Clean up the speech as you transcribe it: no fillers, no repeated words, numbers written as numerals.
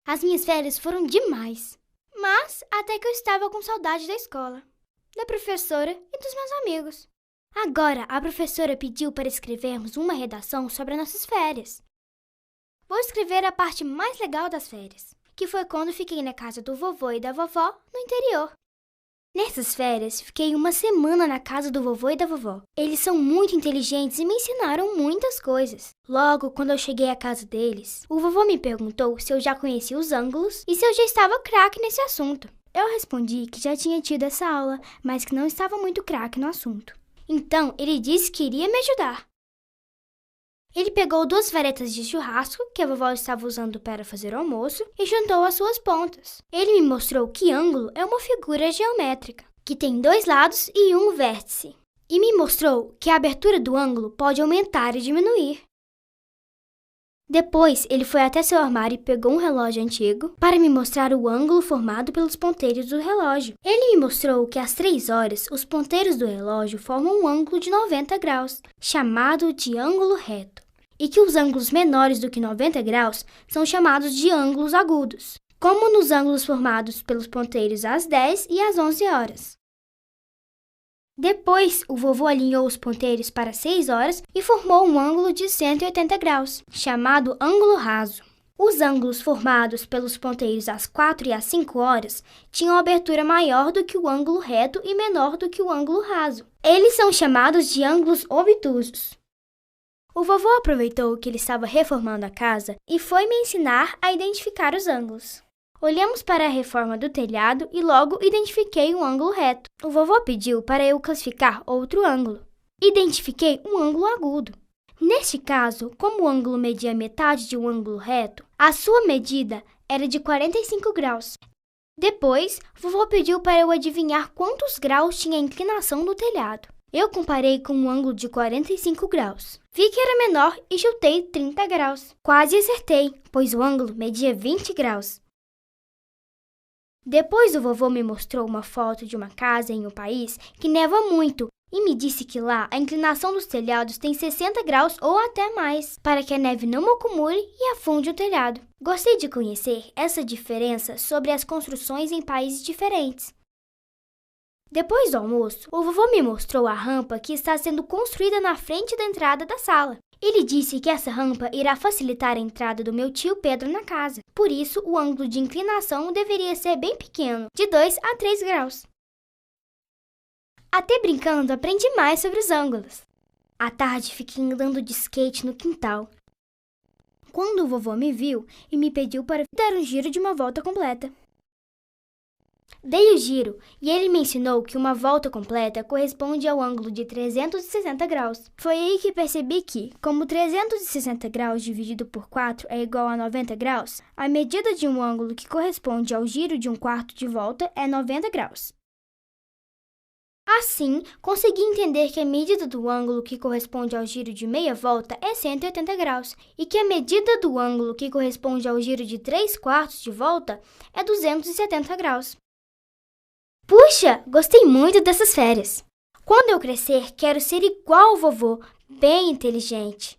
As minhas férias foram demais. Mas até que eu estava com saudade da escola, da professora e dos meus amigos. Agora, a professora pediu para escrevermos uma redação sobre nossas férias. Vou escrever a parte mais legal das férias, que foi quando fiquei na casa do vovô e da vovó no interior. Nessas férias, fiquei uma semana na casa do vovô e da vovó. Eles são muito inteligentes e me ensinaram muitas coisas. Logo, quando eu cheguei à casa deles, o vovô me perguntou se eu já conhecia os ângulos e se eu já estava craque nesse assunto. Eu respondi que já tinha tido essa aula, mas que não estava muito craque no assunto. Então, ele disse que iria me ajudar. Ele pegou 2 varetas de churrasco que a vovó estava usando para fazer o almoço e juntou as suas pontas. Ele me mostrou que ângulo é uma figura geométrica, que tem 2 lados e um vértice. E me mostrou que a abertura do ângulo pode aumentar e diminuir. Depois, ele foi até seu armário e pegou um relógio antigo para me mostrar o ângulo formado pelos ponteiros do relógio. Ele me mostrou que às 3 horas, os ponteiros do relógio formam um ângulo de 90 graus, chamado de ângulo reto, e que os ângulos menores do que 90 graus são chamados de ângulos agudos, como nos ângulos formados pelos ponteiros às 10 e às 11 horas. Depois, o vovô alinhou os ponteiros para 6 horas e formou um ângulo de 180 graus, chamado ângulo raso. Os ângulos formados pelos ponteiros às 4 e às 5 horas tinham abertura maior do que o ângulo reto e menor do que o ângulo raso. Eles são chamados de ângulos obtusos. O vovô aproveitou que ele estava reformando a casa e foi me ensinar a identificar os ângulos. Olhamos para a reforma do telhado e logo identifiquei um ângulo reto. O vovô pediu para eu classificar outro ângulo. Identifiquei um ângulo agudo. Neste caso, como o ângulo media metade de um ângulo reto, a sua medida era de 45 graus. Depois, o vovô pediu para eu adivinhar quantos graus tinha a inclinação do telhado. Eu comparei com um ângulo de 45 graus. Vi que era menor e chutei 30 graus. Quase acertei, pois o ângulo media 20 graus. Depois o vovô me mostrou uma foto de uma casa em um país que neva muito e me disse que lá a inclinação dos telhados tem 60 graus ou até mais, para que a neve não acumule e afunde o telhado. Gostei de conhecer essa diferença sobre as construções em países diferentes. Depois do almoço, o vovô me mostrou a rampa que está sendo construída na frente da entrada da sala. Ele disse que essa rampa irá facilitar a entrada do meu tio Pedro na casa. Por isso, o ângulo de inclinação deveria ser bem pequeno, de 2 a 3 graus. Até brincando, aprendi mais sobre os ângulos. À tarde, fiquei andando de skate no quintal, quando o vovô me viu e me pediu para dar um giro de uma volta completa. Dei o giro e ele me ensinou que uma volta completa corresponde ao ângulo de 360 graus. Foi aí que percebi que, como 360 graus dividido por 4 é igual a 90 graus, a medida de um ângulo que corresponde ao giro de um quarto de volta é 90 graus. Assim, consegui entender que a medida do ângulo que corresponde ao giro de meia volta é 180 graus e que a medida do ângulo que corresponde ao giro de 3 quartos de volta é 270 graus. Puxa, gostei muito dessas férias. Quando eu crescer, quero ser igual ao vovô, bem inteligente.